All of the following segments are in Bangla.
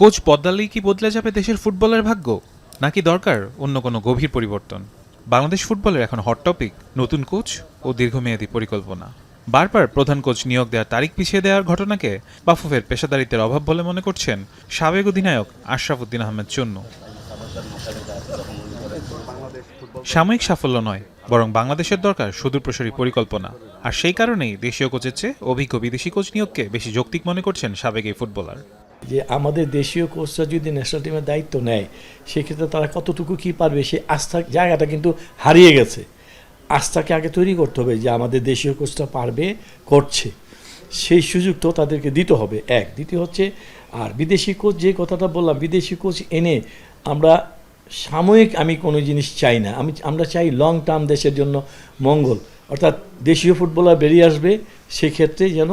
কোচ বদলালেই কি বদলে যাবে দেশের ফুটবলের ভাগ্য, নাকি দরকার অন্য কোনো গভীর পরিবর্তন? বাংলাদেশ ফুটবলের এখন হট টপিক নতুন কোচ ও দীর্ঘমেয়াদী পরিকল্পনা। বারবার প্রধান কোচ নিয়োগ দেওয়ার তারিখ পিছিয়ে দেওয়ার ঘটনাকে বাফুফের পেশাদারিত্বের অভাব বলে মনে করছেন সাবেক অধিনায়ক আশরাফ উদ্দিন আহমেদ চুন্নু। সাময়িক সাফল্য নয়, বরং বাংলাদেশের দরকার সুদূরপ্রসারী পরিকল্পনা। আর সেই কারণেই দেশীয় কোচের চেয়ে অভিজ্ঞ বিদেশি কোচ নিয়োগকে বেশি যৌক্তিক মনে করছেন সাবেক এই ফুটবলার। যে আমাদের দেশীয় কোচরা যদি ন্যাশনাল টিমের দায়িত্ব নেয়, সেক্ষেত্রে তারা কতটুকু কী পারবে, সেই আস্থার জায়গাটা কিন্তু হারিয়ে গেছে। আস্থাকে আগে তৈরি করতে হবে যে আমাদের দেশীয় কোচটা পারবে, করছে, সেই সুযোগটাও তাদেরকে দিতে হবে। দ্বিতীয় হচ্ছে, আর বিদেশি কোচ যে কথাটা বললাম, বিদেশি কোচ এনে আমরা সাময়িক আমি কোনো জিনিস চাই না, আমরা চাই লং টার্ম দেশের জন্য মঙ্গল। অর্থাৎ দেশীয় ফুটবলার বেরিয়ে আসবে, সেক্ষেত্রে যেন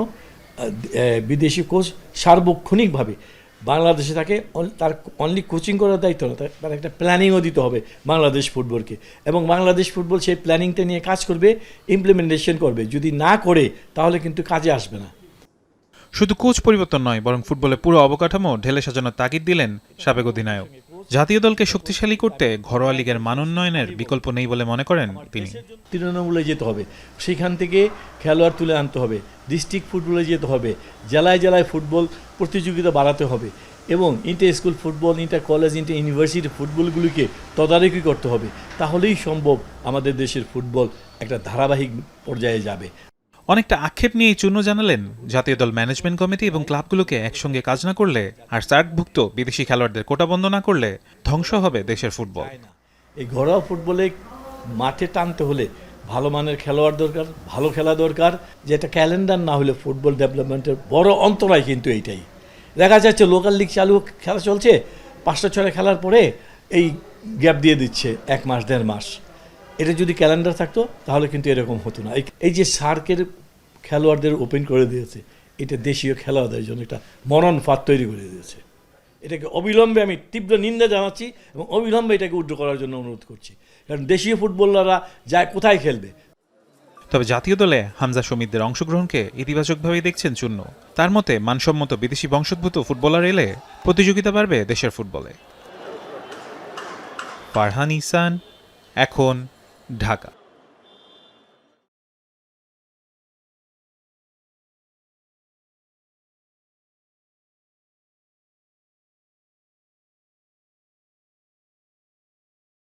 বিদেশি কোচ সার্বক্ষণিকভাবে বাংলাদেশে থাকে। তার অনলি কোচিং করার দায়িত্ব না, তার একটা প্ল্যানিংও দিতে হবে বাংলাদেশ ফুটবলকে, এবং বাংলাদেশ ফুটবল সেই প্ল্যানিংটা নিয়ে কাজ করবে, ইমপ্লিমেন্টেশন করবে। যদি না করে তাহলে কিন্তু কাজে আসবে না। শুধু কোচ পরিবর্তন নয়, বরং ফুটবলের পুরো অবকাঠামো ঢেলে সাজানোর তাগিদ দিলেন সাবেক অধিনায়ক। জাতীয় দলকে শক্তিশালী করতে ঘরোয়া লিগের মান উন্নয়নের বিকল্প নেই বলে মনে করেন তিনি। তৃণমূলে যেতে হবে, সেখান থেকে খেলোয়াড় তুলে আনতে হবে, ডিস্ট্রিক্ট ফুটবলে যেতে হবে, জেলায় জেলায় ফুটবল প্রতিযোগিতা বাড়াতে হবে, এবং inter school football, inter college, inter university ফুটবলগুলিকে তদারকি করতে হবে। তাহলেই সম্ভব আমাদের দেশের ফুটবল একটা ধারাবাহিক পর্যায়ে যাবে। অনেকটা আক্ষেপ নিয়েই চুন্নু জানালেন, জাতীয় দল ম্যানেজমেন্ট কমিটি এবং ক্লাবগুলোকে একসঙ্গে কাজ না করলে আর সার্কভুক্ত বিদেশি খেলোয়াড়দের কোটা বন্ধ না করলে ধ্বংস হবে দেশের ফুটবল। এই ঘরোয়া ফুটবলে মাঠে টানতে হলে ভালো মানের খেলোয়াড় দরকার, ভালো খেলা দরকার। যেটা ক্যালেন্ডার না হলে ফুটবল ডেভেলপমেন্টের বড় অন্তরায় কিন্তু এইটাই। দেখা যাচ্ছে লোকাল লিগ চালু, খেলা চলছে, 5-6 খেলার পরে এই গ্যাপ দিয়ে দিচ্ছে 1 মাস 1.5 মাস। এটা যদি ক্যালেন্ডার থাকতো তাহলে কিন্তু এরকম হতো না। এই যে সার্কের খেলোয়াড়দের ওপেন করে দিয়েছে, এটা দেশীয় খেলোয়াড়দের জন্য একটা মরণ ফাঁদ তৈরি করে দিয়েছে। এটাকে অবিলম্বে আমি তীব্র নিন্দা জানাচ্ছি, এবং অবিলম্বে এটাকে উদ্ধার করার জন্য অনুরোধ করছি। কারণ দেশীয় ফুটবলাররা যায় কোথায় খেলবে। তবে জাতীয় দলে হামজা শমীদদের অংশগ্রহণকে ইতিবাচকভাবেই দেখছেন চুন্নু। তার মতে মানসম্মত বিদেশি বংশোদ্ভূত ফুটবলার এলে প্রতিযোগিতা বাড়বে দেশের ফুটবলে। ফারহান ইহসান, এখন, ঢাকা।